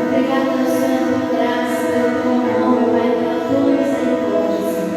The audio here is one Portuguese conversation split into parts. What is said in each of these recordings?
Obrigada, Senhor, pela tua graça, pelo teu amor, Pai, pela tua misericórdia, Senhor.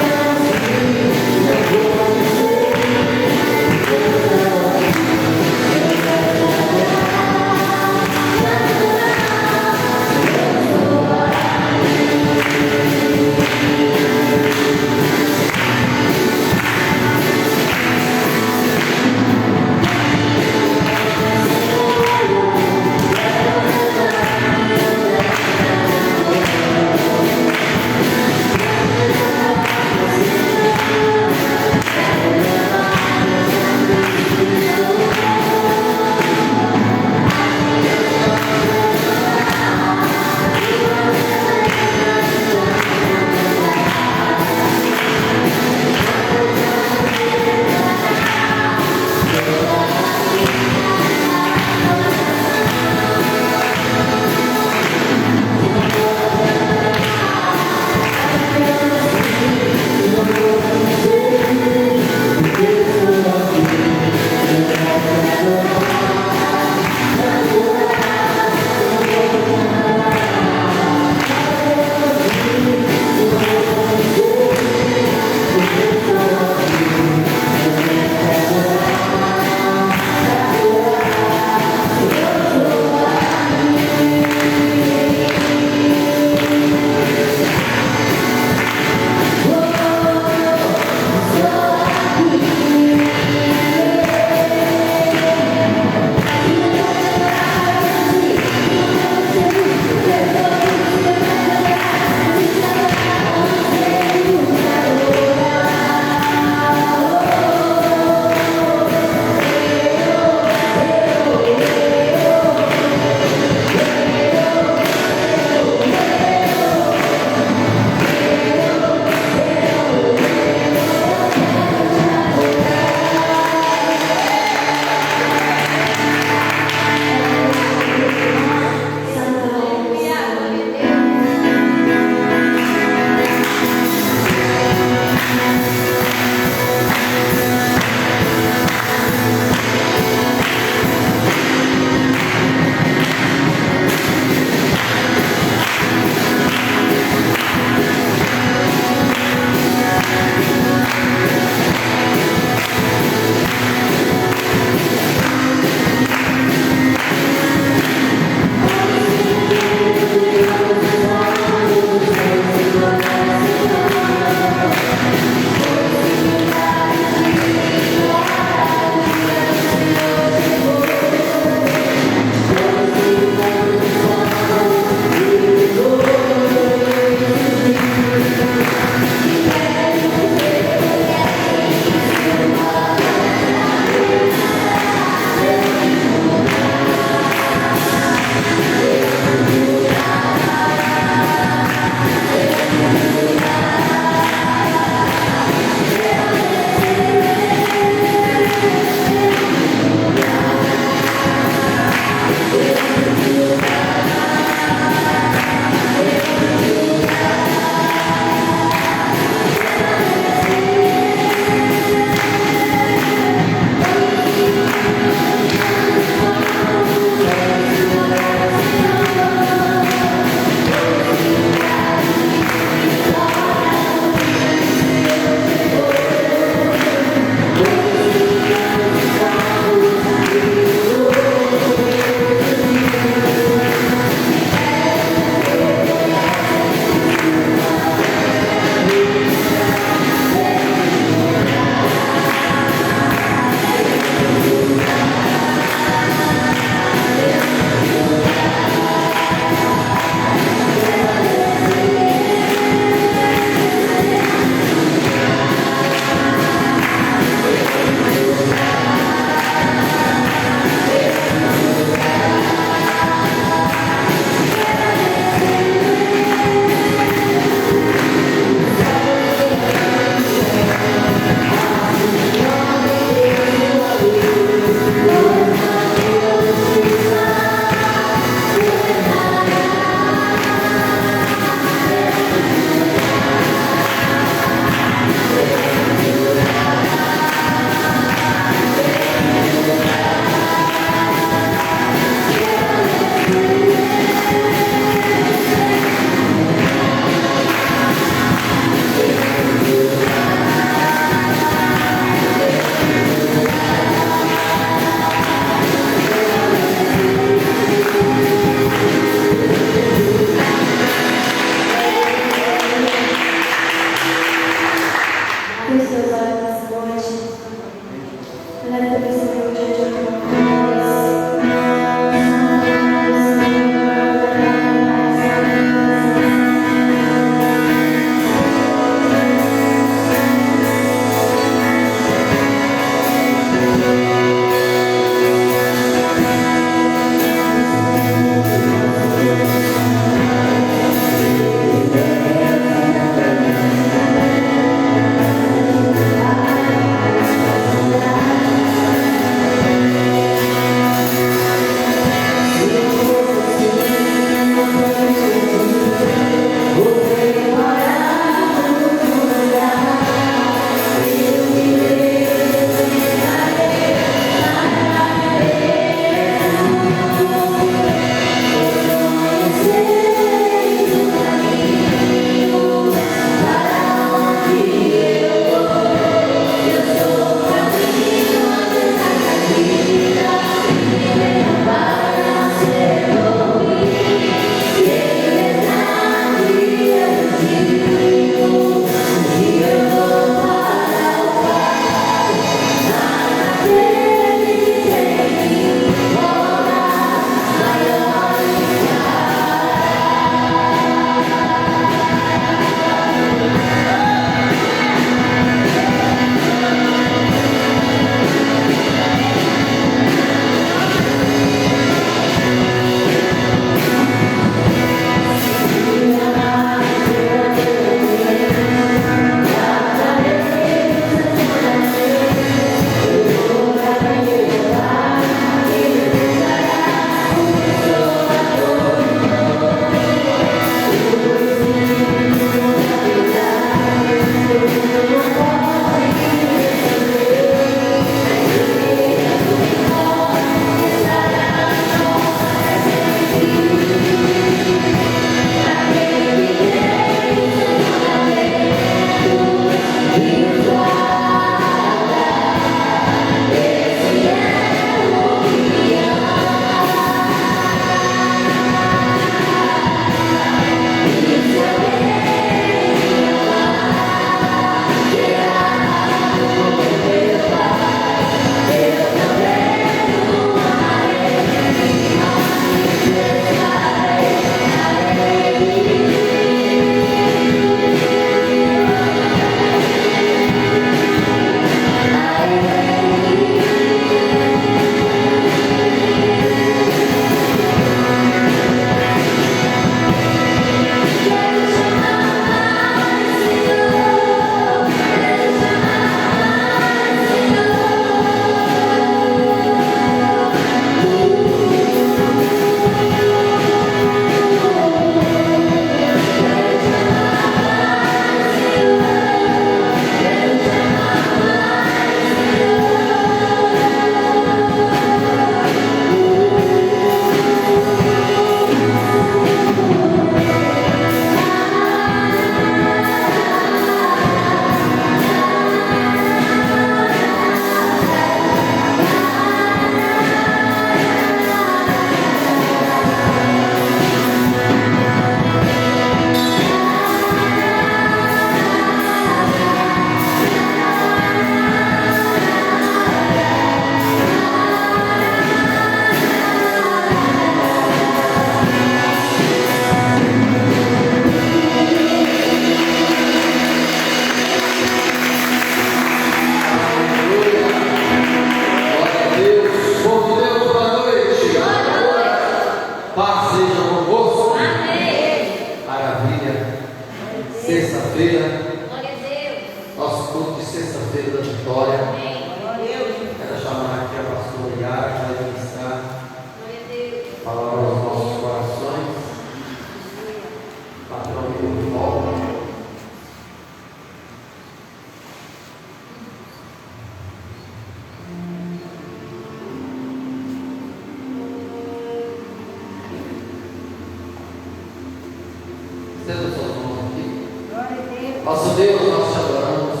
Nosso Deus, nós te adoramos,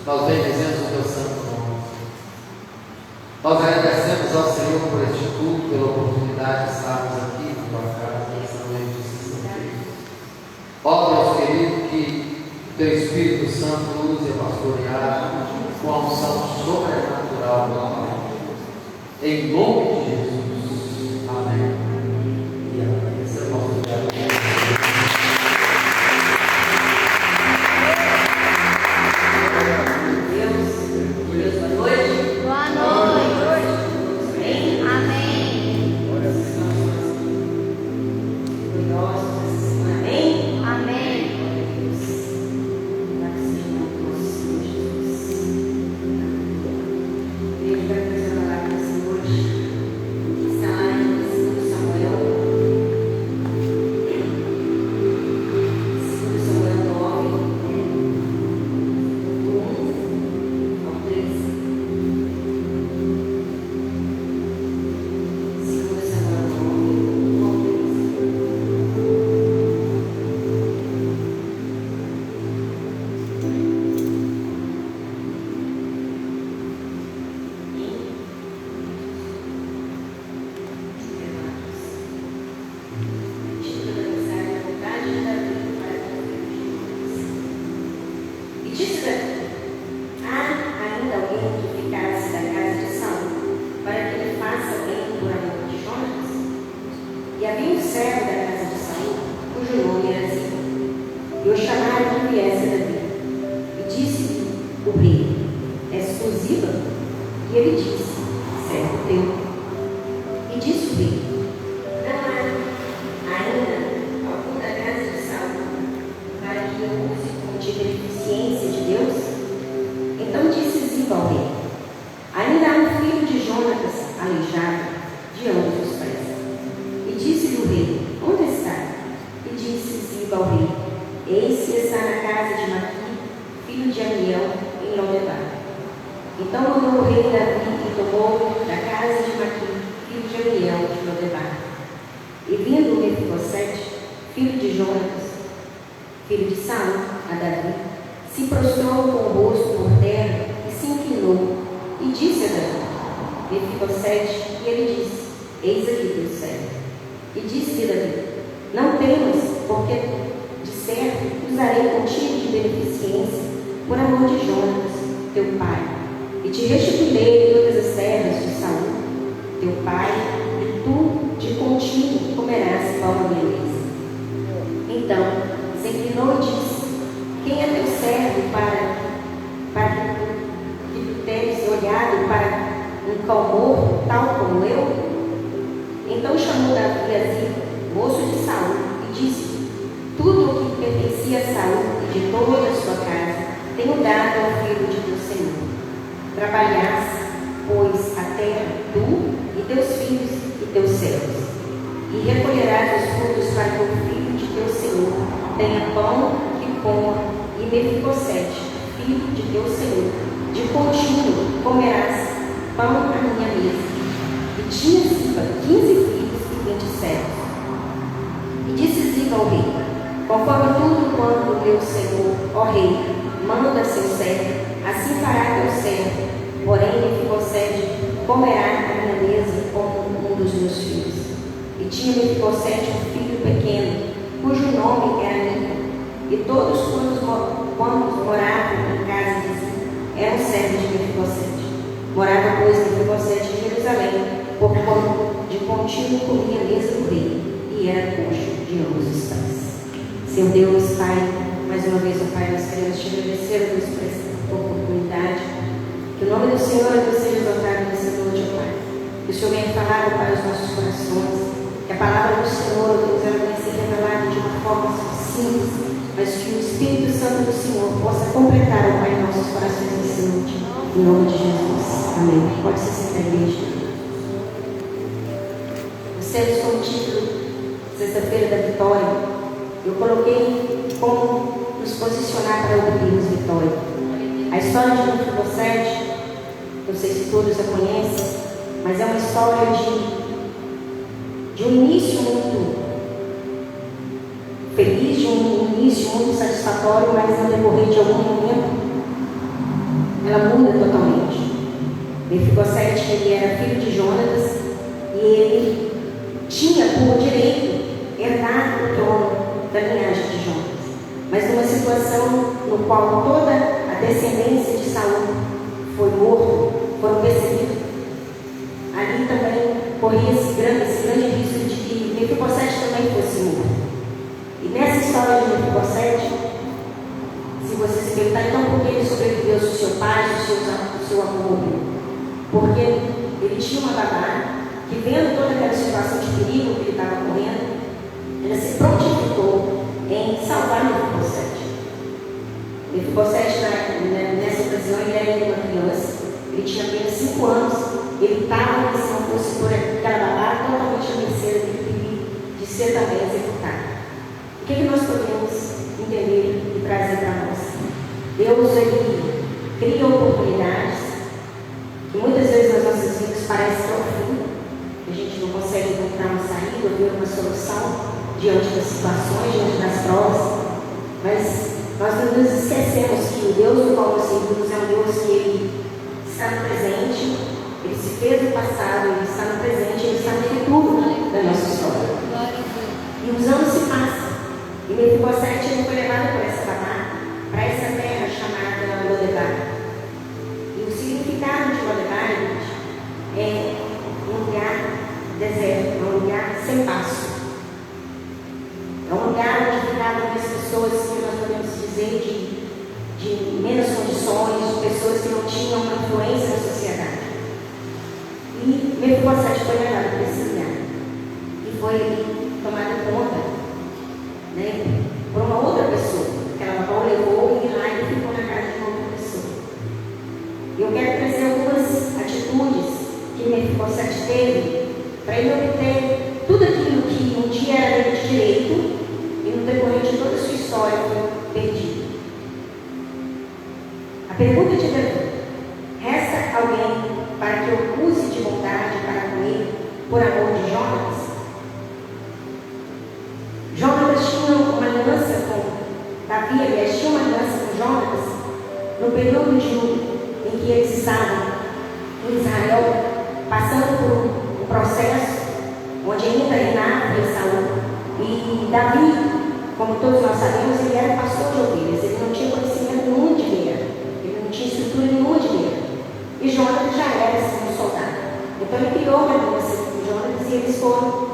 nós bendizemos o teu santo nome. Nós agradecemos ao Senhor por este culto, pela oportunidade de estarmos aqui na tua casa, nessa noite de sexta-feira. Ó Deus querido, que o teu Espírito Santo use a pastorear com a unção sobrenatural do Pai. Em nome de Jesus. Amém. E amém. Esse é o nosso diálogo. Deus, boa noite. Boa noite. Amém? Amém. Amém? Amém. Deus vai fazer uma palavra hoje. Está lá em 2 Samuel. 2 Samuel 9, do 1 ao 13. 2 Samuel 9, do 1 ao 13. E disse Davi: há ainda alguém que ficasse da casa de Saul, para que ele faça alguém por amor de Jonatas? E havia um servo da casa de Saul, cujo nome era Ziba, e o chamaram que viesse a Davi. E disse-lhe o rei: és tu Ziba? E ele disse: servo teu. E disse o rei: não há ainda algum da casa de Saul, para que eu use como de beneficência de Deus? Então disse Ziba ao rei: ainda há um filho de Jonatas aleijado de ambos os pés. E disse-lhe o rei: onde está? E disse Ziba ao rei: eis que está na casa de Maqui, filho de Amiel, em Lodebar. Então mandou o rei Davi e tomou da casa de Maqui, filho de Amiel, de Lodebar. E vindo Mefibosete, filho de Jonatas, filho de Saul, a Davi, se prostrou com o rosto por terra e se inclinou, e disse a Davi: Mefibosete, e ele disse: eis aqui teu servo. E disse-lhe Davi: não temas, porque de certo usarei contigo de beneficência, por amor de Jonatas, teu pai, e te restituirei todas as terras de Saul, teu pai, e tu de contínuo comerás pão à minha mesa. Então se inclinou e disse: quem é teu servo para que tu tenhas olhado para um cão morto, tal como eu? Então chamou Davi a Ziba, moço de Saul, e disse: tudo o que pertencia a Saul e de toda a sua casa tenho dado ao filho de teu Senhor. Trabalhasse, pois, a terra, tu e teus filhos e teus servos, e recolherás os frutos para que o filho de teu Senhor tenha pão que coma, e Mefibosete, filho de teu Senhor, de contínuo comerás pão à minha mesa. E tinha Ziba 15 filhos e 20 servos. E disse Ziba ao rei: conforme tudo quanto o meu Senhor, ó rei, manda seu servo, assim fará teu servo. Porém, Mefibosete comerá à minha mesa como um dos meus filhos. E tinha Mefibosete um filho pequeno, cujo nome era Mica. E todos quantos moravam em casa de Ziba eram servos de Mefibosete. Morava, pois, Mefibosete em Jerusalém, porquanto de contínuo comia a mesa do rei, e era coxo de ambos os pés. Seu Deus, Pai, mais uma vez, ó Pai, nós queremos te agradecer, Deus, por essa oportunidade. Que o nome do Senhor seja exaltado nessa noite, ó Pai. Que o Senhor venha falar, ó Pai, aos nossos corações. Que a palavra do Senhor, Deus, ela venha ser revelada de uma forma simples, mas que o Espírito Santo do Senhor possa completar, ó Pai, nossos corações nessa noite. Em nome de Jesus. Amém. Pode se sentar, igreja. Nós temos como título Sexta-feira da Vitória. Eu coloquei como nos posicionar para obtermos vitória. A história de Mefibosete, não sei se todos a conhecem, mas é uma história de um início muito feliz, de um início muito satisfatório, mas no decorrer de algum momento ela muda totalmente. Mefibosete, ele era filho de Jonatas e ele tinha por direito herdar o trono da linhagem de Jonatas, mas numa situação no qual toda a descendência de Saul foi morto, foram perseguidos. Ali corria esse grande risco de que Mefibosete também fosse morto. E nessa história de Mefibosete, se você se perguntar, então por que ele sobreviveu ao seu pai, ao seu avô? Porque ele tinha uma babá que, vendo toda aquela situação de perigo que ele estava correndo, ela se prontificou em salvar Mefibosete. Mefibosete, nessa ocasião, ele era uma criança, ele tinha apenas 5 anos, ele estava, se não fosse por aquela babá, totalmente a mercê daquele perigo de ser também executado. O que nós podemos entender e trazer para nós? Deus, ele cria oportunidades que muitas vezes nas nossas vidas parecem que é o fim, que a gente não consegue encontrar uma saída, ver uma solução diante das situações, diante das provas, mas nós não nos esquecemos que o Deus do qual nós servimos é um Deus que ele está no presente, ele se fez no passado, ele está no presente, ele está no futuro da nossa história. E os anos se passam. E Mefibosete ele foi levado por essa babá para essa terra chamada Lodebar. E o significado de Lodebar, gente, é um lugar deserto, um lugar sem passo. É um lugar onde ficavam as pessoas que nós podemos dizer de menos condições, de pessoas que não tinham uma influência na sociedade. E Mefibosete foi levado para esse lugar. E foi tomado conta, né, por uma outra pessoa. Aquela avó levou e lá ele ficou na casa de uma outra pessoa. E eu quero trazer algumas atitudes que Mefibosete teve para ele obter tudo aquilo que um dia era dele de direito e no decorrer de toda a sua história foi perdido. A pergunta de Davi: resta alguém para que eu use de bondade para com ele por amor de Jonas? Jonas tinha uma aliança com Davi, aliás, tinha uma aliança com Jonas no período em que eles estavam em Israel, passando por um processo onde ainda reinava Saul. E Davi, como todos nós sabemos, ele era pastor de ovelhas, ele não tinha conhecimento nenhum de guerra, ele não tinha estrutura nenhuma de guerra. E Jonas já era assim, um soldado. Então ele criou uma aliança com Jonas e eles foram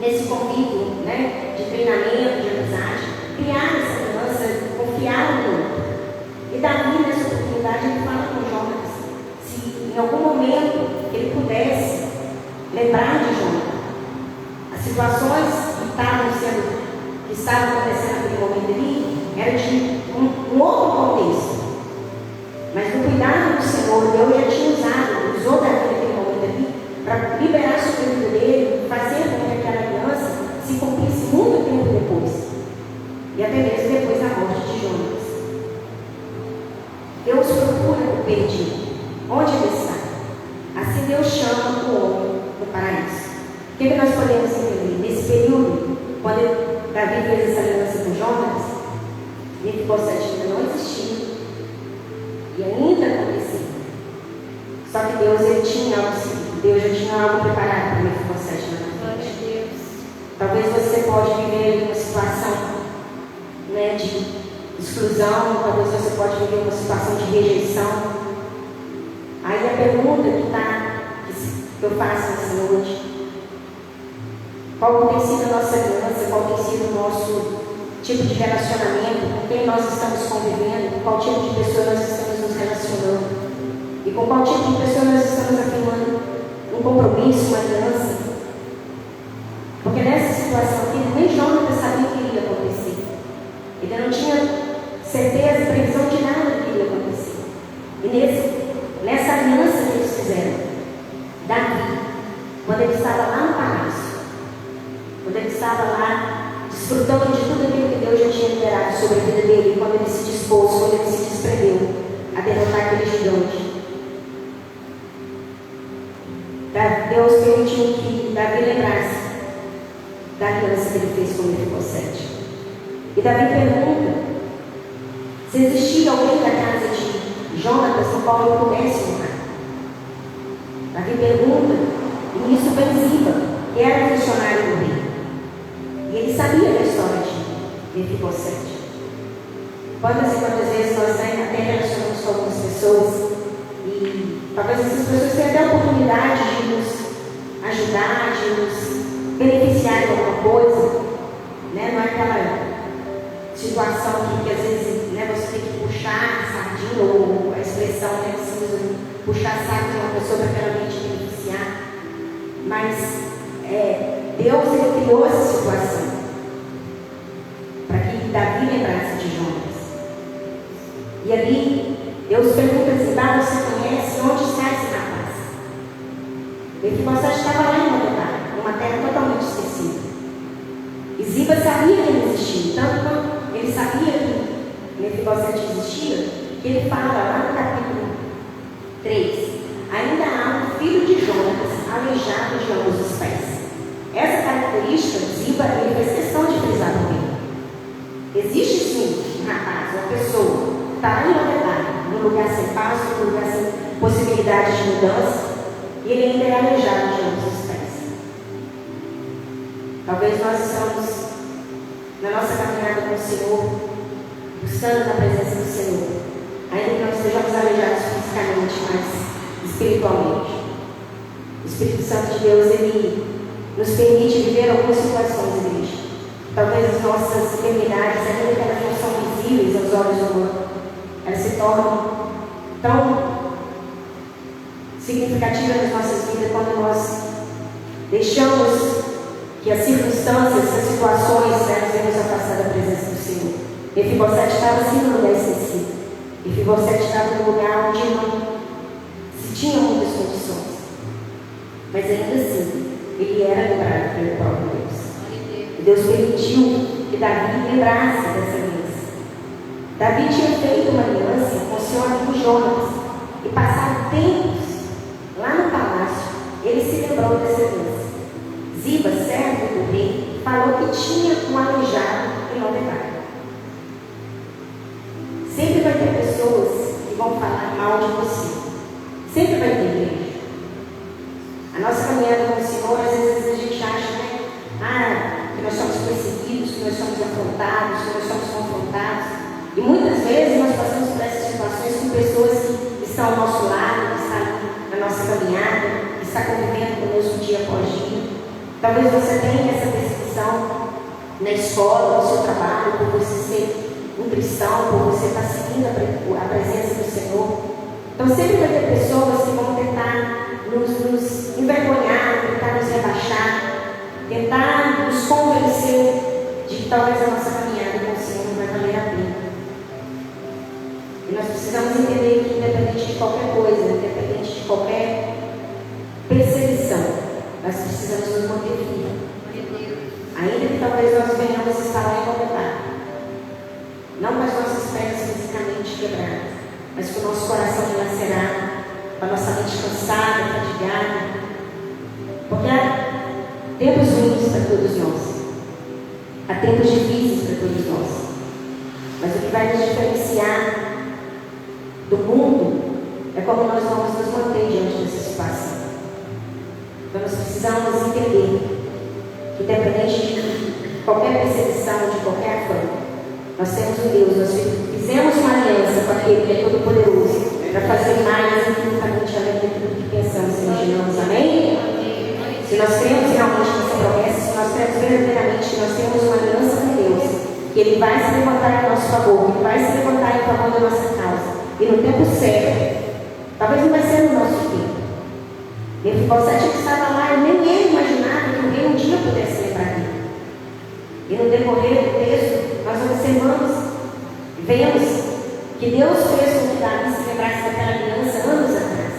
nesse convívio, né, de treinamento, de amizade, criaram essa aliança, confiaram no outro. E Davi, nessa oportunidade, ele fala com Jonas se em algum momento ele pudesse lembrar de Jonas. As situações que estavam acontecendo naquele momento ali eram de um outro contexto. Mas no cuidado do Senhor, Deus já tinha usou Davi naquele momento ali para liberar sobre a vida dele, fazer com que aquela aliança se cumprisse muito tempo depois. E até mesmo depois da morte de Jonas. Deus procura o perdido. Onde ele está? Assim Deus chama o homem do paraíso. O que nós podemos entender? Nesse período, quando Davi fez essa aliança com Jonas, Mefibosete ainda não existia. E ainda acontecia. Só que Deus ele tinha algo assim. Deus já tinha algo preparado para Mefibosete na frente. Talvez você pode viver uma situação, né, de exclusão, talvez você pode viver uma situação de rejeição. Aí a pergunta que eu faço nessa noite: qual tem sido a nossa aliança, qual tem sido o nosso tipo de relacionamento, com quem nós estamos convivendo, com qual tipo de pessoa nós estamos nos relacionando e com qual tipo de pessoa nós estamos afirmando um compromisso, uma aliança. Porque nessa situação aqui, nem Jonas sabia o que iria acontecer. Ele não tinha certeza, previsão de nada do que iria acontecer. E nessa aliança que eles fizeram, Davi, quando ele estava lá no palácio, quando ele estava lá desfrutando de tudo aquilo que Deus já tinha liberado sobre a vida dele, quando ele se dispôs, quando ele se desprendeu a derrotar aquele gigante, Deus permitiu que Davi lembrasse da aliança que ele fez com Mefibosete. E Davi pergunta se existia alguém da casa de Jonas no qual ele pudesse honrar. Davi pergunta, e nisso vem Ziba, que era funcionário do rei. E ele sabia da história de Mefibosete. Quantas e quantas vezes nós até relacionamos com algumas pessoas e talvez essas pessoas tenham até a oportunidade de nos ajudar ajudar, de nos beneficiar de alguma coisa, né? Não é aquela situação que às vezes, né, você tem que puxar a sardinha, ou a expressão, né, que se usa, puxar a sardinha de uma pessoa para que ela venha te beneficiar. Mas Deus, ele criou essa situação para que Davi lembrasse de Jonas. E ali Deus pergunta assim: você conhece onde está esse rapaz? Mefibosete estava lá em Lodebar, numa terra totalmente esquecida. E Ziba sabia que ele existia, tanto quanto ele sabia que Mefibosete existia, que ele fala lá no capítulo 3: ainda há um filho de Jonas aleijado de ambos os pés. Essa característica, Ziba, ele fez questão de frisar também. Existe sim um rapaz, uma pessoa, que está lá em Lodebar, num lugar sem paz, num lugar sem possibilidade de mudança, e ele ainda é aleijado de ambos os pés. Talvez nós estamos na nossa caminhada com o Senhor, buscando a presença do Senhor, ainda que não estejamos aleijados fisicamente, mas espiritualmente. O Espírito Santo de Deus, ele nos permite viver algumas situações, igreja. Talvez as nossas enfermidades, ainda que elas não são visíveis aos olhos humanos, elas se tornam tão significativas nas nossas vidas quando nós deixamos que as circunstâncias, as situações, elas venham nos afastar da presença do Senhor. Mefibosete estava assim no lugar esquecido. Mefibosete estava no lugar onde não se tinha muitas condições. Mas ainda assim, ele era lembrado pelo próprio Deus. E Deus permitiu que Davi lembrasse dessa aliança. Davi tinha feito uma aliança com o seu amigo Jonas. E passaram tempos lá no palácio, ele se lembrou dessa aliança. Ziba, servo do rei, falou que tinha um aleijado em Lodebar. Sempre vai ter pessoas que vão falar mal de você. Sempre vai ter, igreja. A nossa caminhada com o Senhor, às vezes a gente acha, né? Que nós somos perseguidos, que nós somos afrontados, que nós somos confrontados. E muitas vezes nós passamos por essas situações com pessoas que estão ao nosso lado, que estão na nossa caminhada, que estão convivendo conosco dia após dia. Talvez você tenha essa perseguição na escola, no seu trabalho, por você ser um cristão, por você estar seguindo a presença do Senhor. Então sempre vai ter pessoas que vão tentar nos envergonhar, tentar nos rebaixar, tentar nos convencer de que talvez a nossa caminhada com o Senhor não vai valer a pena. E nós precisamos entender que independente de qualquer coisa, independente de qualquer perseguição, nós precisamos nos manter vivos. Ainda que talvez nós venhamos estar lá em Lodebar, não com as nossas pernas fisicamente quebradas, mas com o nosso coração dilacerado, com a nossa mente cansada, fatigada. Porque há tempos ruins para todos nós, há tempos difíceis para todos nós, mas o que vai nos diferenciar do mundo é como nós vamos nos manter diante dessa situação. Então nós precisamos entender que, independente de qualquer perseguição, de qualquer afronta, nós temos um Deus, nós fizemos uma aliança com aquele que é todo poderoso para fazer mais infinitamente além de tudo que pensamos e imaginamos. Amém? Se nós cremos realmente nessa promessa, se nós cremos verdadeiramente que nós temos uma aliança com Deus, que Ele vai se levantar em nosso favor, que Ele vai se levantar em favor da nossa causa, e no tempo certo, talvez não vai ser no nosso tempo. Mefibosete que estava lá, nem ele imaginava que o rei um dia pudesse lembrar dele. E no decorrer do texto, nós observamos, vemos que Deus fez com que Davi se lembrasse daquela aliança anos atrás.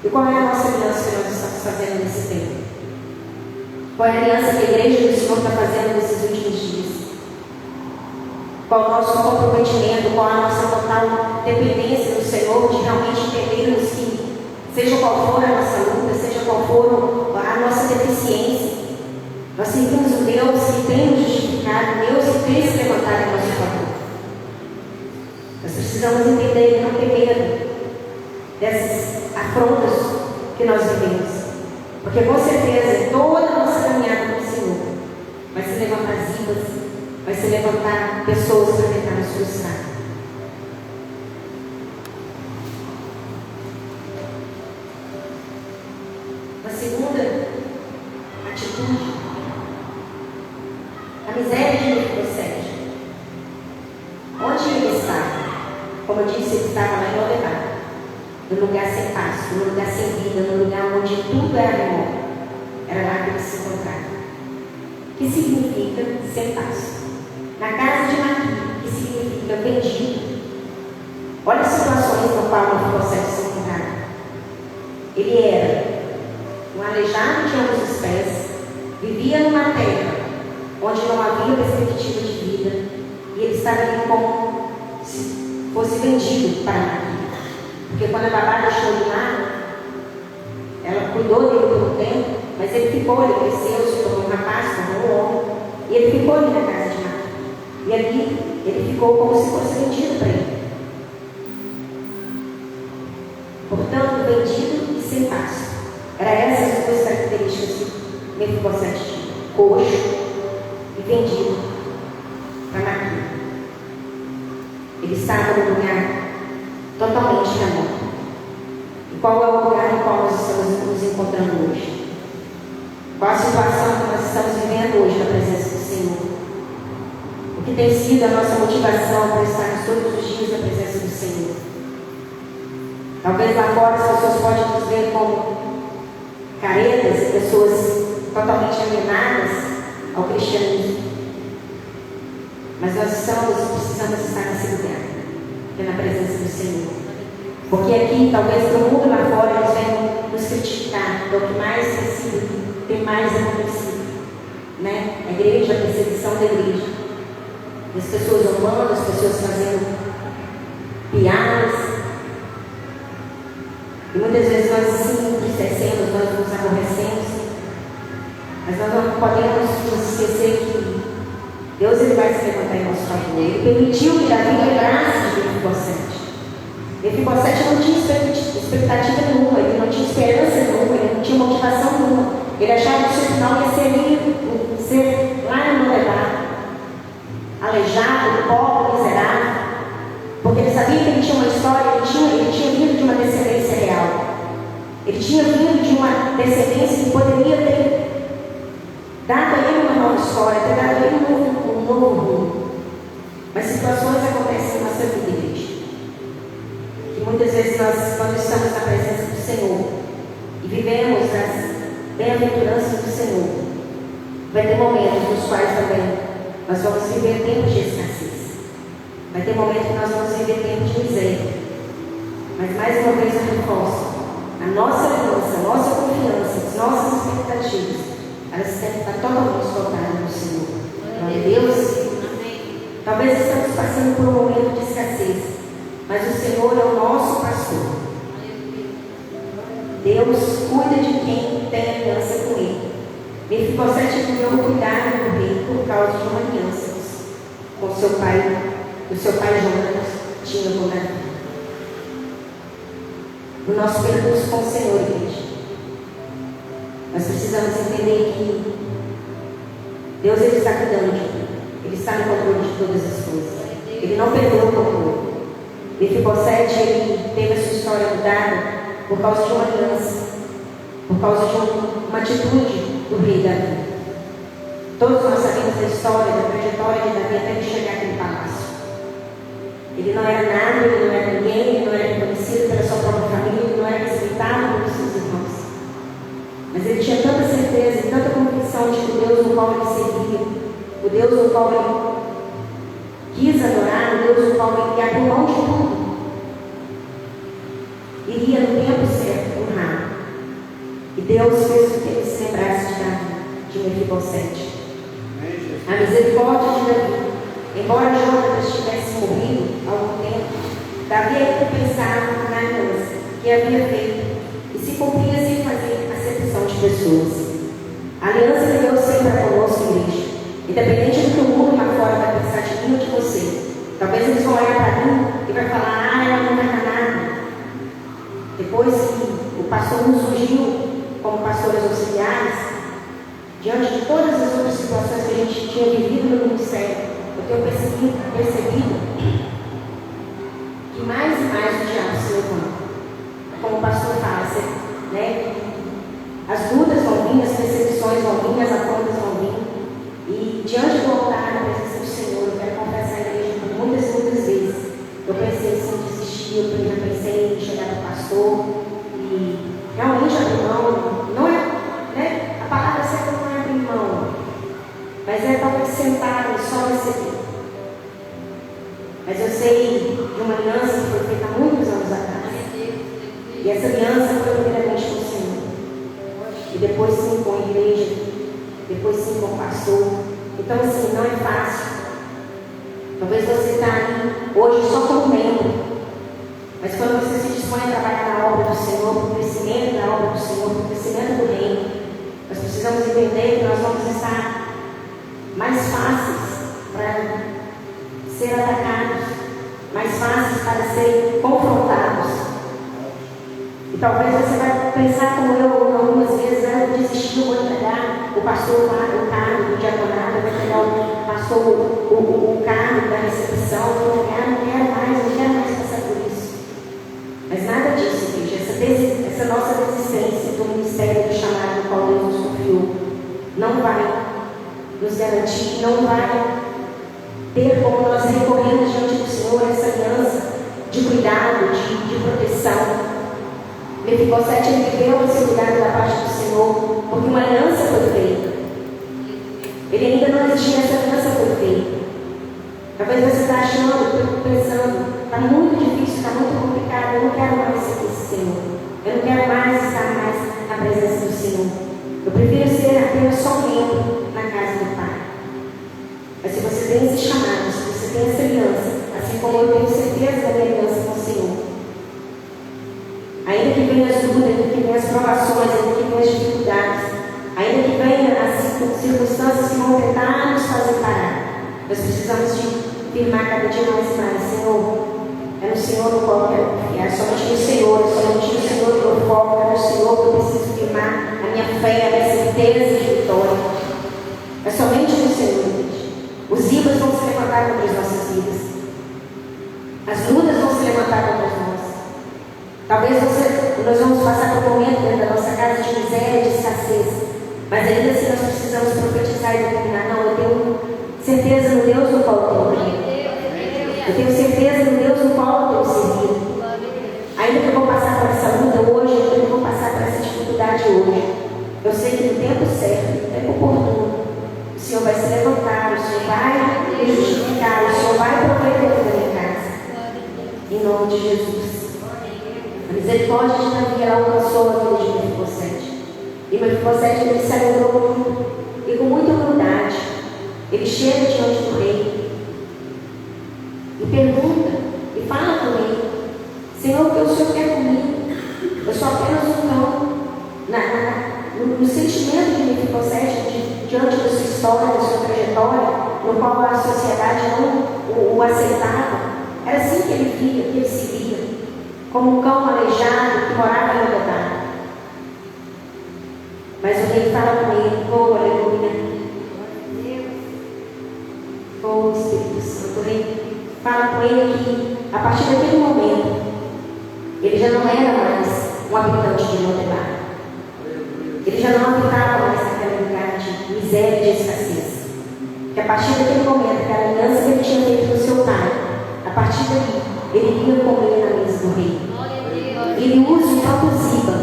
E qual é a nossa aliança que nós estamos fazendo nesse tempo? Qual é a aliança que a igreja do Senhor está fazendo nesses últimos dias? Qual é o nosso comprometimento? Qual é a nossa total dependência do Senhor, de realmente entendermos que, seja qual for a nossa luta, seja qual for a nossa deficiência, nós servimos um Deus que tem nos justificado, um Deus que tem se levantado em nosso favor. Nós precisamos entender e não ter medo dessas afrontas que nós vivemos. Porque com certeza, em toda a nossa caminhada com o Senhor, vai se levantar zibas, vai se levantar pessoas para tentar nos frustrar. Uma segunda atitude, a miséria de Mefibosete. Onde ele estava? Como eu disse, ele estava lá em Lodebar, no lugar sem paz, no lugar sem vida, no lugar onde tudo era morto. Era lá que ele se encontrava. Que significa sem paz? Na casa de Maqui, que significa vendido. Olha as situações no qual Mefibosete se encontrava. Ele era um aleijado de ambos os pés, vivia numa terra onde não havia perspectiva de vida, e ele estava ali como se fosse vendido para Maqui. Porque quando a babá deixou ele lá, ela cuidou dele por um tempo, mas ele ficou, ele cresceu, se tornou um rapaz, se tornou um homem, e ele ficou ali na casa de Maqui. E ali ele ficou como se fosse vendido para ele. Portanto, vendido e sem paz. Era essas duas características que Mefibosete tinha: coxo e vendido para Maqui. Ele estava num lugar totalmente remoto. E qual é o lugar no qual nós estamos nos encontrando hoje? Qual a situação que nós estamos vivendo hoje na presença do Senhor? O que tem sido a nossa motivação para estarmos todos os dias na presença do Senhor? Talvez lá fora as pessoas podem nos ver como caretas, pessoas totalmente alienadas ao cristianismo. Mas nós precisamos estar nesse lugar, que é na presença do Senhor. Porque aqui, talvez no mundo lá fora, eles venham nos criticar, do que mais tem mais acontecido. Né? A igreja, a perseguição da igreja. As pessoas zombando, as pessoas fazendo piadas. E muitas vezes nós sim entristecemos, nós nos aborrecemos. Mas nós não podemos nos esquecer que Deus ele vai se levantar em nosso favor. Ele permitiu que Davi lembrasse de Mefibosete. Mefibosete não tinha expectativa nenhuma, ele não tinha esperança nenhuma, ele não tinha motivação nenhuma. Ele achava que o seu final ia ser livre, ser lá em Lodebar, aleijado, pobre, miserável. Porque ele sabia que ele tinha uma história, ele tinha vindo de uma descendência real. Ele tinha vindo de uma descendência que poderia ter dado a ele uma nova história, ter dado a ele um novo rumo. Mas situações acontecem na nossa vida, igreja. Que muitas vezes nós, quando estamos na presença do Senhor e vivemos as bem-aventuranças do Senhor, vai ter momentos nos quais também nós vamos viver tempos de escassez. Vai ter momentos que nós vamos viver tempos de miséria. Mas mais uma vez eu reforço: a nossa aliança, a nossa confiança, as nossas expectativas, elas têm que estar totalmente focadas no Senhor. Glória a Deus. Talvez estamos passando por um momento de escassez, mas o Senhor é o nosso pastor. Deus cuida de quem tem aliança com Ele. Mefibosete devia cuidar do rei por causa de uma aliança com seu pai, o seu pai Jonas tinha com Davi. No nosso percurso com o Senhor, igreja, nós precisamos entender que Deus ele está cuidando de tudo. Ele está no controle de todas as coisas. Ele não perdeu o controle. Mefibosete ele teve a sua história mudada por causa de uma aliança, por causa de uma atitude do rei Davi. Todos nós sabemos da história, da trajetória de Davi até ele chegar aqui no palácio. Ele não era nada, ele não era ninguém, ele não era reconhecido pela sua própria família, ele não era respeitado pelos seus irmãos. Mas ele tinha tanta certeza e tanta convicção de que o Deus no qual ele servia, o Deus no qual ele quis adorar, o Deus no qual ele abriu mão de tudo, iria no tempo certo honrar. E Deus fez com que ele se lembrasse de Davi, de Mefibosete. A misericórdia de Davi, embora Jonas tivesse morrido há algum tempo, Davi ainda pensava na aliança que havia feito e se cumpria sem fazer acepção de pessoas. A aliança que Deus sempre é conosco, igreja. Independente do que o mundo lá fora vai pensar de mim ou de você. Talvez eles vão olhar para mim e vai falar: ela não vai dar nada. Depois que o pastor nos surgiu como pastores auxiliares, diante de todas as outras situações que a gente tinha vivido no ministério, eu tenho percebido que mais e mais o diabo se levanta. Como o pastor fala, né? As lutas vão vir, as perseguições vão vir, as afrontas vão vir. E diante do altar, na presença do Senhor, eu quero confessar a igreja por muitas vezes. Eu pensei em desistir, eu já pensei em chegar no pastor e realmente abrir mão. Não é, né? A palavra certa não é abrir mão, mas é talvez sentar e só receber. Mas eu sei de uma aliança que foi feita há muitos anos atrás. E essa aliança foi primeiramente com o Senhor. E depois sim com a igreja. Depois sim com o pastor. Então assim, não é fácil. Talvez você está aí hoje só como membro. Mas quando você se dispõe a trabalhar na obra do Senhor, para o crescimento da obra do Senhor, para o crescimento do reino, nós precisamos entender que nós vamos estar mais fáceis para ser atacados, mais fáceis para ser confrontados. E talvez você vai pensar como eu algumas vezes, eu desisti, eu vou entregar o pastor o cargo do diaconato, eu vou entregar o pastor o cargo da recepção, eu vou entregar, não quero mais passar por isso. Mas nada disso, igreja, essa nossa resistência do ministério do chamado do qual Deus nos confiou, não vai nos garantir, não vai ter como nós recorremos diante do Senhor essa aliança de cuidado, de proteção. Mefibosete, ele viveu esse cuidado da parte do Senhor, porque uma aliança foi feita. Ele ainda não existia, essa aliança foi feita. Talvez você está achando, pensando, está muito difícil, está muito complicado, eu não quero mais ser esse Senhor. Eu não quero mais estar mais na presença do Senhor. Eu prefiro ser apenas só membro na casa do Pai. Mas se você tem esse chamado, se você tem essa aliança, assim como eu tenho certeza da minha aliança com o Senhor, ainda que venham as dúvidas, ainda que venham as provações, ainda que venham as dificuldades, ainda que venham as circunstâncias que vão tentar nos fazer parar, nós precisamos de firmar cada dia mais e mais. Senhor, é no Senhor no qual eu quero confiar, somente no Senhor que eu foco, é no Senhor que eu preciso firmar a minha fé, a minha certeza de vitória. É somente no Senhor, gente. Os ídolos vão se levantar contra as nossas vidas. As lutas vão se levantar contra nós. Talvez nós vamos passar por um momento dentro da nossa casa de miséria, de escassez. Mas ainda assim nós precisamos profetizar e determinar. Não, eu tenho certeza no Deus no qual eu tenho. Eu tenho certeza no Deus no qual eu tenho servido. Ainda que eu vou passar por essa luta hoje, ainda que eu vou passar por essa dificuldade hoje, eu sei que no tempo certo, no tempo oportuno, o Senhor vai se levantar, o Senhor vai me justificar, o Senhor vai prover dentro da minha casa. Em nome de Jesus. A misericórdia de Davi, ela alcançou a vida de Mefibosete. E Mefibosete, ele se alegrou muito, e com muita humildade, ele chega diante do rei, e pergunta, e fala com ele: Senhor, o que o Senhor quer comigo? Eu sou apenas um cão. No sentimento de Mefibosete, diante da sua história, da sua trajetória, no qual a sociedade não o aceitava, era assim que ele via, que ele se via, como um cão aleijado que morava em Lodebar. Mas o rei fala com ele: oh, aleluia, oh Espírito Santo. O rei fala com ele que a partir daquele momento ele já não era mais um habitante de Lodebar. Ele já não habitava mais naquele lugar de miséria e de escassez. Que a partir daquele momento, que a aliança que ele tinha feito com seu pai, a partir dali, ele ia comer na mesa do rei. Ele usa o próprio Ziba,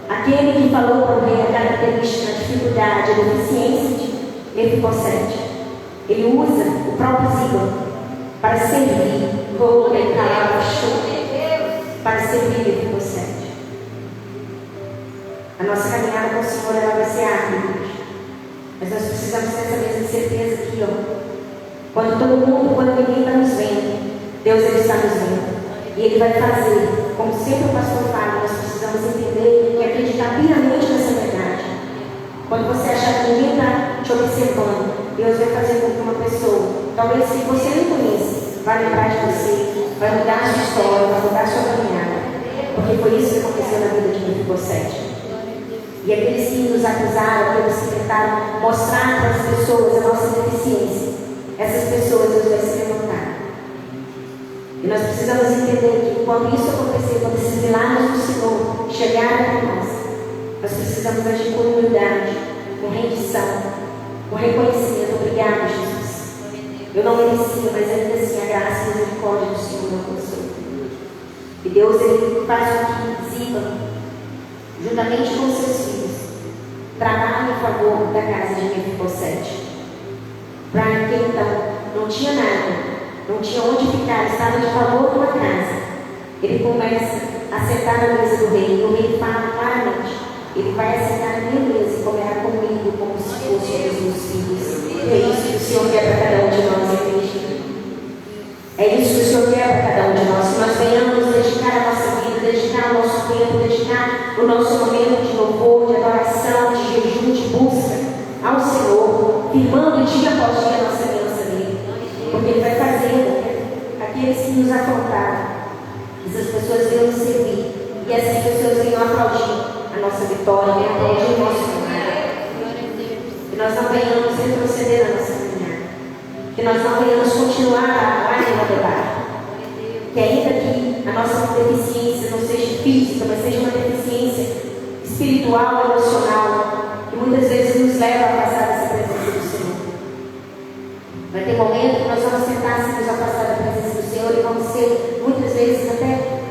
aquele que falou para o rei a característica, a dificuldade, a deficiência de Mefibosete. Ele usa o próprio Ziba para servir, para servir Mefibosete. A nossa caminhada com o Senhor, ela vai ser árdua, mas nós precisamos ter essa mesma certeza aqui, ó. Quando ninguém está nos vendo, Deus ele está nos vendo. E Ele vai fazer, como sempre o pastor fala, nós precisamos entender e acreditar piamente nessa verdade. Quando você achar que ninguém está te observando, Deus vai fazer com que uma pessoa, talvez se você nem conhece, vai lembrar de você, vai mudar a sua história, vai mudar a sua caminhada. Porque foi isso que aconteceu na vida de Mefibosete. E aqueles que nos acusaram, aqueles que tentaram mostrar para as pessoas a nossa deficiência, essas pessoas Deus vai se levantar. E nós precisamos entender que quando isso acontecer, quando esses milagres do Senhor chegarem a nós, Nós precisamos agir com humildade, com rendição, com reconhecimento. Obrigado, Jesus. Eu não merecia, mas ainda assim a graça e a misericórdia do Senhor me alcançou. E Deus, Ele faz com que Ziba, juntamente com seus filhos, trabalhe em favor da casa de Mefibosete. Para que então não tinha nada, não tinha onde ficar, estava de favor com a casa. Ele começa a sentar na mesa do rei, e o rei fala claramente: ele vai assentar na minha mesa e comerá comigo como se fosse os meus filhos. É isso que o Senhor quer para cada um de nós, igreja. É isso que o Senhor quer para cada um de nós. Que nós venhamos dedicar a nossa vida, dedicar o nosso tempo, dedicar o nosso momento de louvor, de adoração, de jejum, de busca ao Senhor, firmando dia após dia a nossa aliança nele. Porque Ele vai fazer aqueles que nos afrontaram, essas pessoas venham nos servir, e essas pessoas venham aplaudir a nossa vitória, venham aplaudir o nosso caminhar. Que nós não venhamos retroceder na nossa caminhada, que nós não venhamos continuar lá em debate. Que ainda que a nossa deficiência não seja física, mas seja uma deficiência espiritual, emocional, que muitas vezes nos leva a passar dessa presença do Senhor. Vai ter momento que nós vamos tentar se nos afastar da presença do Senhor e vamos ser muitas vezes até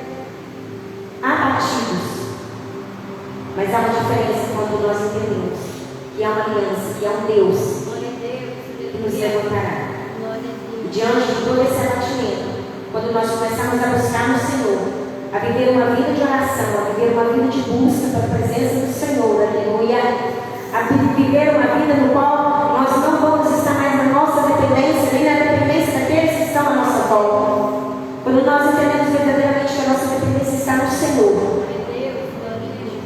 abatidos. Mas há uma diferença quando nós entendemos que há uma aliança, que há um Deus que nos levantará. E diante de todo esse abatimento, quando nós começarmos a buscar no Senhor, a viver uma vida de oração, a viver uma vida de busca pela presença do Senhor, aleluia, a viver uma vida no qual nós não vamos estar mais na nossa dependência, nem na dependência daqueles que estão à nossa volta. Quando nós entendemos verdadeiramente que a nossa dependência está no Senhor,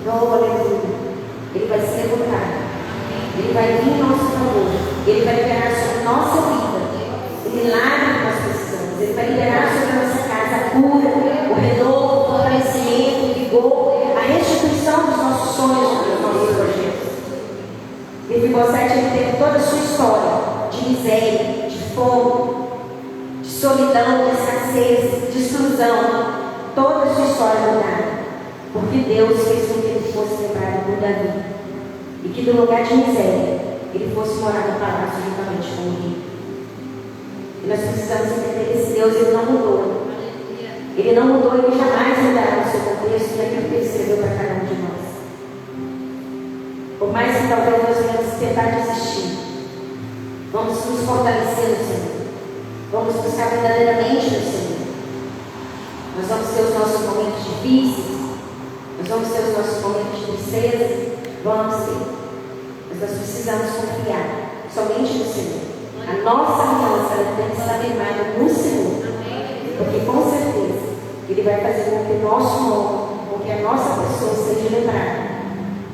oh, aleluia, Ele vai se levantar, Ele vai vir em nosso favor, Ele vai liberar sobre nossa vida o milagre que nós precisamos, Ele vai liberar sobre a nossa casa a cura, o renovo, o fortalecimento, o vigor, a restituição dos nossos sonhos, dos nossos projetos. Mefibosete, ele teve toda a sua história de miséria, de fome, de solidão, de escassez, de exclusão, toda a sua história mudada, porque Deus fez com que ele fosse lembrado por Davi, e que do lugar de miséria ele fosse morar no palácio juntamente com o rei. E nós precisamos entender que esse Deus, Ele não mudou. Ele não mudou, Ele jamais mudará no seu contexto e aquilo que Ele escreveu para cada um de nós. Por mais que talvez nós venhamos tentar desistir, vamos nos fortalecer no Senhor. Vamos buscar verdadeiramente no Senhor. Nós vamos ter os nossos momentos difíceis, nós vamos ter os nossos momentos de tristeza, vamos ter. Mas nós precisamos confiar somente no Senhor. A nossa aliança tem que estar firmada no Senhor, porque com certeza Ele vai fazer com que o nosso nome, com que a nossa pessoa seja lembrada.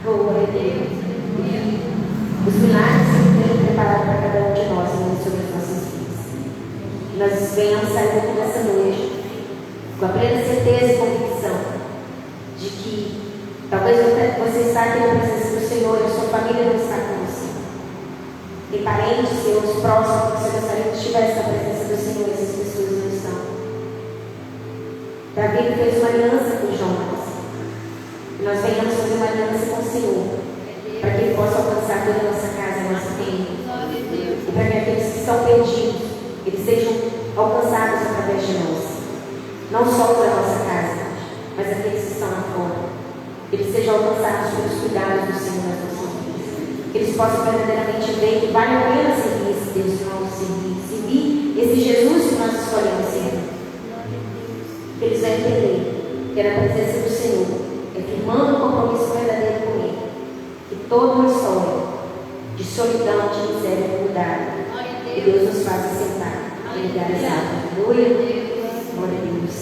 Glória a Deus. E os milagres que Ele tem preparado para cada um de nós e sobre as nossas vidas. Que nós venhamos sair daqui dessa noite com a plena certeza e convicção de que talvez você está aqui na presença do Senhor e a sua família não está com você. Tem parentes seus próximos que você gostaria que estivesse na presença do Senhor e essas pessoas não estão. Davi fez uma aliança com Jonas. E nós venhamos fazer uma aliança com o Senhor, para que Ele possa alcançar toda a nossa casa, a nossa família. E para que aqueles que estão perdidos, eles sejam alcançados através de nós. Não só pela nossa casa, mas aqueles que estão lá fora. Eles sejam alcançados pelos cuidados do Senhor nas nossas vidas. Que eles possam verdadeiramente ver que vale a pena servir esse Deus que nós servir esse Jesus que nós escolhemos servir. Que eles vão entender que é na presença do Senhor, é firmando um compromisso verdadeiro com Ele, que toda uma história de solidão, de miséria é mudada. E Deus nos faz assentar em lugares altos. Aleluia. Glória a Deus.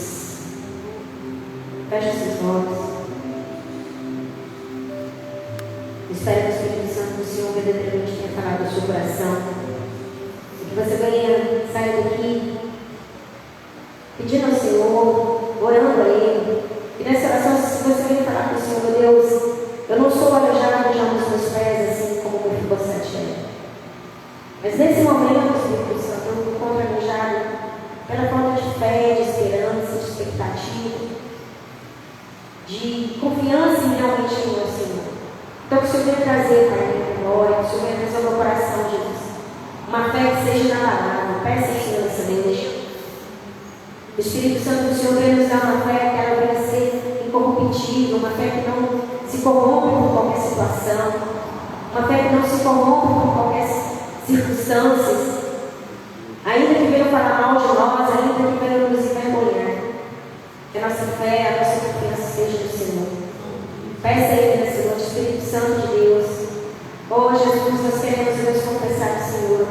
Feche os seus olhos. Espero que o Espírito Santo do Senhor verdadeiramente tenha falado ao seu coração. E que você venha sair daqui pedindo ao Senhor, orando a Ele. E nessa oração, se você venha falar com o Senhor, meu Deus, eu não sou aleijado já nos meus pés, assim como o Mefibosete é. Mas nesse momento, Espírito Santo, eu me encontro aleijado pela falta de fé, de esperança, de expectativa, de confiança em realmente em meu Senhor. Então, que o Senhor venha trazer, Pai, minha memória, que o Senhor venha trazer ao meu coração, Jesus. Uma fé que seja inabalável. Peça ao Senhor nessa noite. O Espírito Santo do Senhor venha nos dar uma fé que ela venha ser incorruptível, uma fé que não se corrompe por qualquer situação, uma fé que não se corrompe por qualquer circunstância. Ainda que venham falar mal de nós, ainda que venham nos envergonhar, que a nossa fé, a nossa confiança seja no Senhor. Peça a Ele nessa noite, Espírito Santo de Deus. Oh Jesus, nós queremos nos confessar ao Senhor.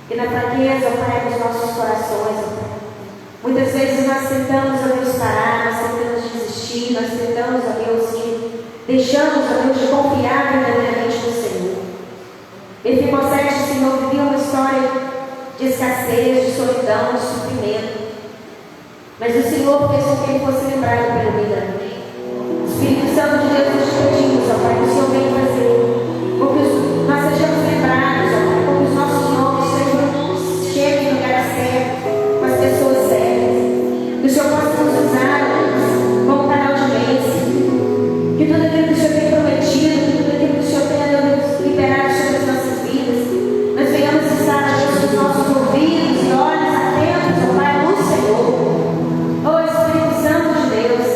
Que na fraqueza, ó Pai, dos nossos corações, ó Pai. Muitas vezes nós tentamos, ó Deus, parar, nós tentamos desistir, nós tentamos, ó Deus, que deixamos, ó Deus, de confiar verdadeiramente no Senhor. Mefibosete, Senhor, vivia uma história de escassez, de solidão, de sofrimento. Mas o Senhor fez com que ele fosse lembrado pelo milagre. Espírito Santo de Deus, nós te pedimos, ó Pai, que o Senhor venha fazer com que nós sejamos lembrados, ó Pai, com que os nossos nomes cheguem no lugar certo, com as pessoas certas. Que o Senhor possa nos usar, ó Deus, como canal de bênção. Que tudo aquilo que o Senhor tem prometido, que tudo aquilo que o Senhor tem, ó Deus, liberado sobre as nossas vidas, nós venhamos estar, ó Deus, com os nossos ouvidos e olhos atentos, ó Pai, no Senhor. Ó Espírito Santo de Deus,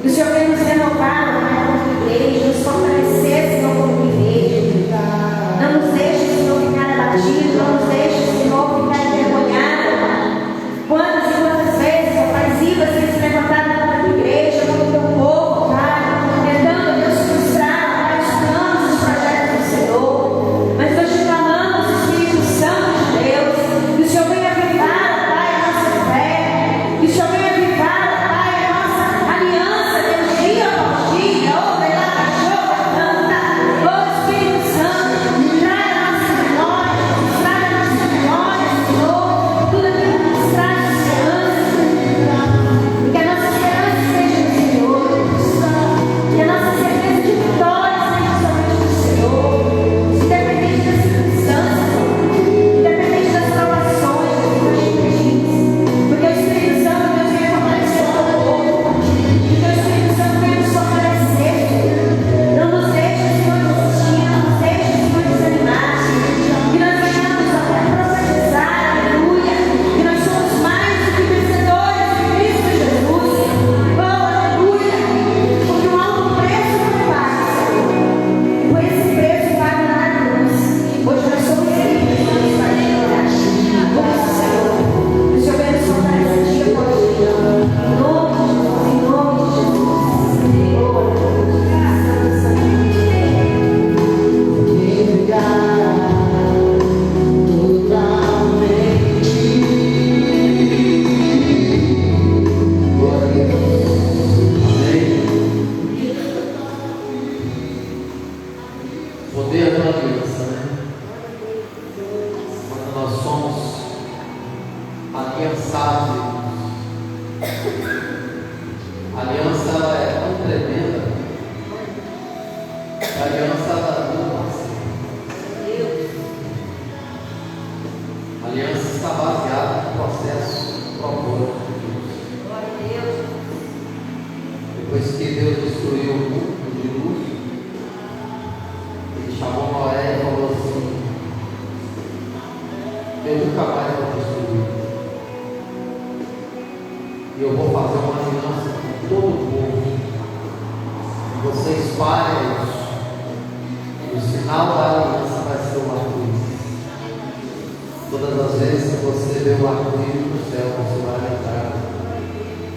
que o Senhor venha nos renovar, ó Pai, como igreja, nos fortalecer, Senhor, como igreja. Não nos deixe, Senhor, ficar abatido, não nos deixe, Senhor, ficar envergonhado, ó Pai. Quantas e quantas vezes, ó Pai, Zivas tem se levantado contra a tua igreja, contra o teu povo, ó Pai, tentando, ó Deus, frustrar, ó Pai, os planos, os projetos do Senhor. Mas nós te clamamos, Espírito Santo de Deus, que o Senhor venha avivar, ó Pai, a nossa fé, que o Senhor venha avivar, ó Pai, a nossa aliança, Deus, dia após dia, oh, velada, joga, canta, oh, Espírito Santo, traga a nossa memória, Senhor, tudo aquilo que nos traz esperança, e que a nossa esperança seja no Senhor, que a nossa certeza de vitória seja somente no Senhor, independente das circunstâncias, independente das provações, que nós te pedimos, porque o Espírito Santo, Deus, vem fortalecer o teu povo, que o Espírito Santo vem nos fortalecer, não nos deixe, Senhor, desistir, não nos deixe, Senhor, desanimar, que nós venhamos a profetizar, aleluia, que nós somos mais do que vencedores em Cristo Jesus, oh, aleluia, porque um alto preço foi pago, Senhor, e por esse preço pago na cruz, hoje nós somos livres, nós para chorar, oh, Senhor, que o Senhor venha nos fortalecer dia após dia, em nome de Jesus, em nome de Jesus, oh, aleluia, Santo, Glória a Deus. Amém. Poder da aliança, né? Quando nós somos aliançados, a aliança ela é tão tremenda que a aliança ela dura para sempre. A aliança está baseada no processo propósito de Deus. Depois que Deus destruiu o mundo de luz, ele chamou Noé e falou assim: eu nunca mais vou destruir, e eu vou fazer uma aliança com todo o povo. Você espalha isso, e o sinal da aliança vai ser o arco-íris. Todas as vezes que você vê o arco-íris no céu, você vai lembrar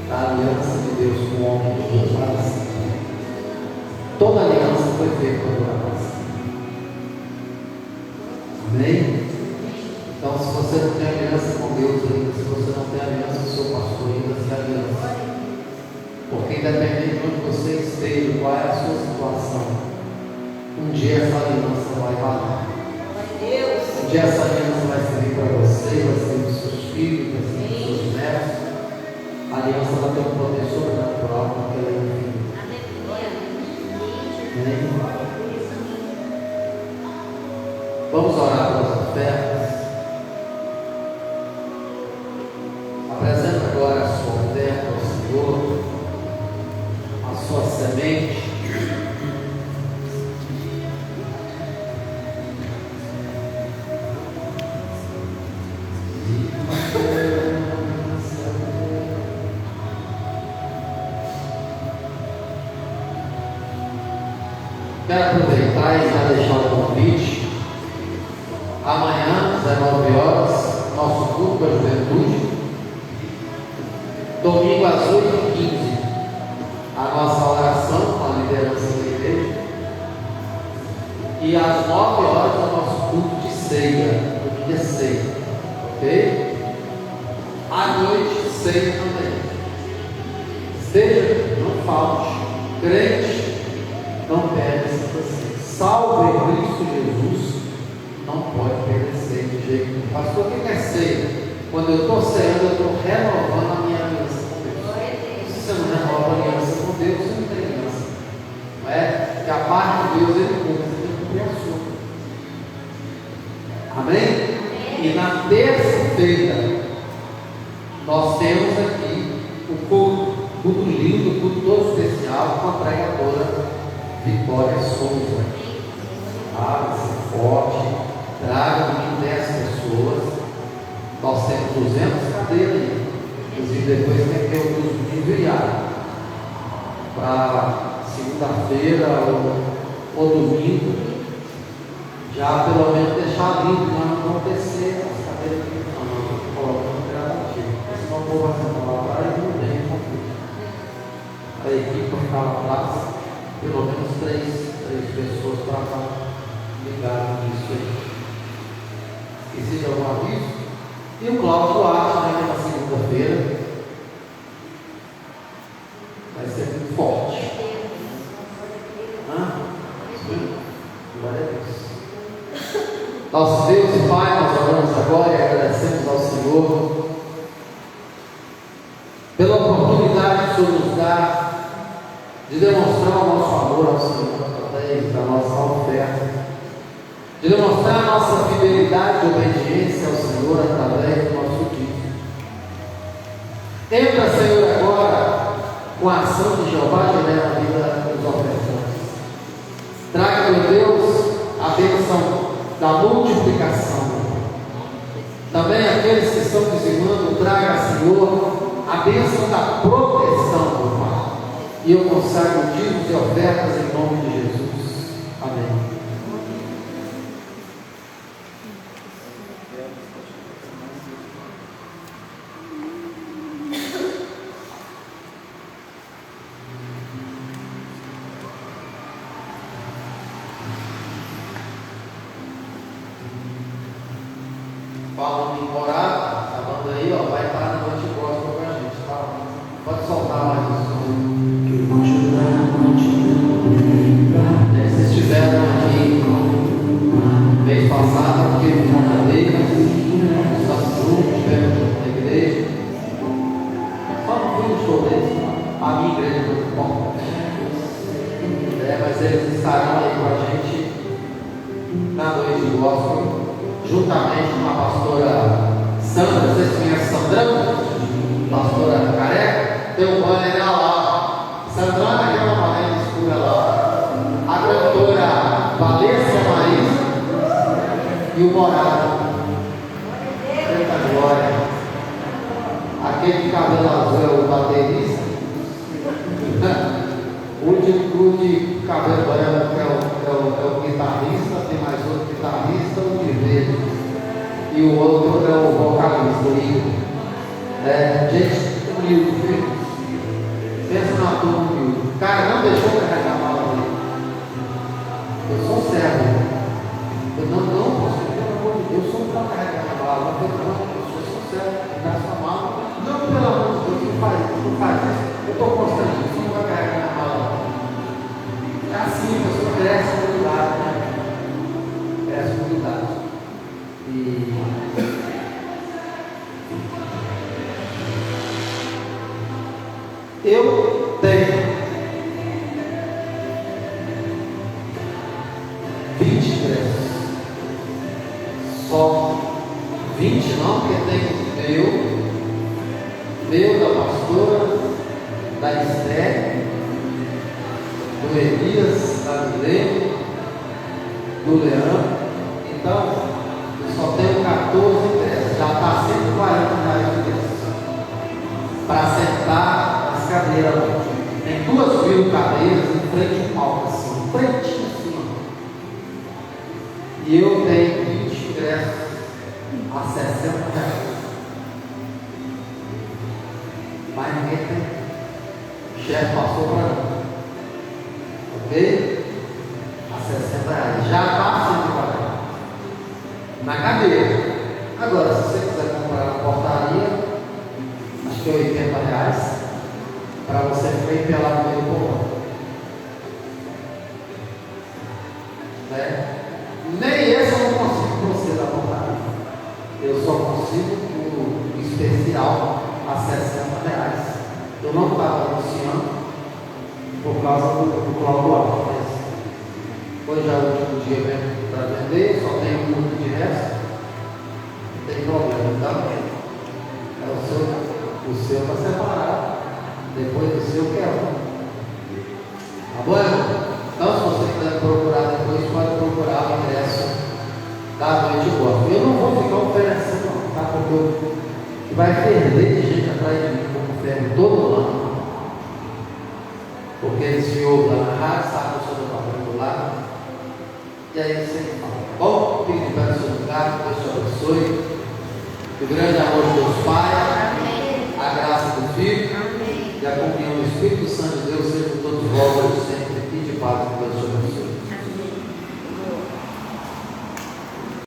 da aliança de Deus com o homem de Deus para sempre. Toda aliança foi feita por Abraão. Amém? Então, se você não tem aliança com Deus ainda, se você não tem aliança com o seu pastor ainda, se aliança. Porque independente de onde você esteja, qual é a sua situação, um dia essa aliança vai valer. Um dia essa aliança vai servir para você, vai servir para os seus filhos, vai servir para os seus netos. A aliança vai ter um poder sobrenatural, porque ela é infinita. Amém? Vamos orar pelas ofertas. Apresenta agora a sua oferta ao Senhor, a sua semente. Quero aproveitar e já deixar o convite. Amanhã, 19 horas, nosso culto da juventude. Domingo às 8h15, a nossa oração com a liderança da igreja. E às 9 horas, o nosso culto de ceia, domingo é ceia. Ok? À noite, ceia também. Esteja, não falte. Crente, não perde essa ceia. Salvo em Cristo Jesus, não pode perder ceia de jeito nenhum. Pastor, o que é ceia? Quando eu estou ceando, eu estou renovando a minha aliança com Deus. Se você não renova a aliança com Deus, você não tem aliança. Não é? Porque a parte de Deus ele cumpre, você tem que cumprir a sua. Amém? E na terça-feira, nós temos aqui o culto lindo, culto todo especial, com a pregadora Vitória Souza. Abre-se forte, traga 10 pessoas. Nós temos 200 cadeiras aí. Inclusive, depois tem que ter os enviados para segunda-feira ou domingo. Já pelo menos deixar limpo, mas não acontecer as cadeiras que estão colocando gradativo. Senão o povo vai sentar lá atrás e não tem conflito. A equipe vai ficar lá atrás, pelo menos três pessoas para estar ligadas nisso aí. Esqueci de algum aviso? E o Cláudio Duarte, né, na segunda-feira, vai ser muito forte. Glória a Deus. Nosso Deus e Pai, nós oramos agora e agradecemos ao Senhor pela oportunidade que o Senhor nos dá de demonstrar o nosso amor ao Senhor através da nossa oferta, de demonstrar a nossa fidelidade e obediência ao Senhor através do nosso dízimo. Entra, Senhor, agora com a ação de Jeová Jireh na vida dos ofertantes. Traga, meu Deus, a bênção da multiplicação. Também aqueles que estão dizimando, traga, Senhor, a bênção da proteção do Pai. E eu consagro dízimos e ofertas em nome de Jesus. Amém. Falando em morar, essa banda aí, ó, vai estar na noite gospel com a gente, tá? Pode soltar mais isso. Vocês estiveram aqui mês passado, porque eu mandei, estamos juntos, estivemos na igreja. Só não fui no show deles, a minha igreja foi muito bom. Mas eles estarão aí com a gente na noite gospel, juntamente com a pastora Sandra. Vocês conhecem Sandrão? Pastora careca? Tem um banner lá. Sandrão é aquela maré escura lá. A cantora Valência Marisa e o Morado. Eita glória. Aquele de cabelo azul é o baterista. O de cabelo branco é o guitarrista, tem mais outro guitarrista, o de verde, e o outro é o vocalista, o Igor. Gente humilde, viu? Pensa na turma humilde. O cara não deixou carregar a mala dele. Eu sou servo. Eu não posso, pelo amor de Deus, eu sou um para carregar a mala. Eu sou servo, carregar sua mala. Não, pelo amor de Deus, não faz isso. Eu estou constrangido, você não vai carregar a mala. É assim, a pessoa cresce com humildade, né? Cresce com humildade. Eu tenho 20 ingressos. Só 20 não, porque tem meu da pastora, da Esther, do Elias, da Milene, do Leandro. Então, eu só tenho 14 ingressos. Já está R$140 de ingressos para sentar nas cadeiras. Tem 2.000 cadeiras em frente ao palco, assim, frente. E eu tenho 20 ingressos a R$60. Mas ninguém tem. O chefe passou para mim. Ok? A R$60. Já está R$140. Na cadeira. Agora, se você quiser comprar na portaria, acho que é R$80. Para você ficar lá no meio do povo. Né? Nem esse eu não consigo com você da portaria. Eu só consigo o especial a R$60. Eu não estava anunciando por causa do Cláudio Alves. Hoje é o último dia mesmo para vender, só tem um mundo de resto. Não tem problema, então é o seu para separar. Depois do seu que é um. Tá bom, irmão? Então, se você quiser procurar depois, pode procurar o ingresso da noite boa. Eu não vou ficar oferecendo, não, tá? Porque vai perder de gente atrás de mim, como ferro todo ano. Porque eles se ouvem lá na rádio, sabe que eu sou do papel lá. E aí você fala, bom, fique para o seu lugar, Deus te abençoe. O grande amor de Deus Pai, a graça do Filho e a comunhão do Espírito Santo de Deus seja com todos vós, hoje sempre, e de paz.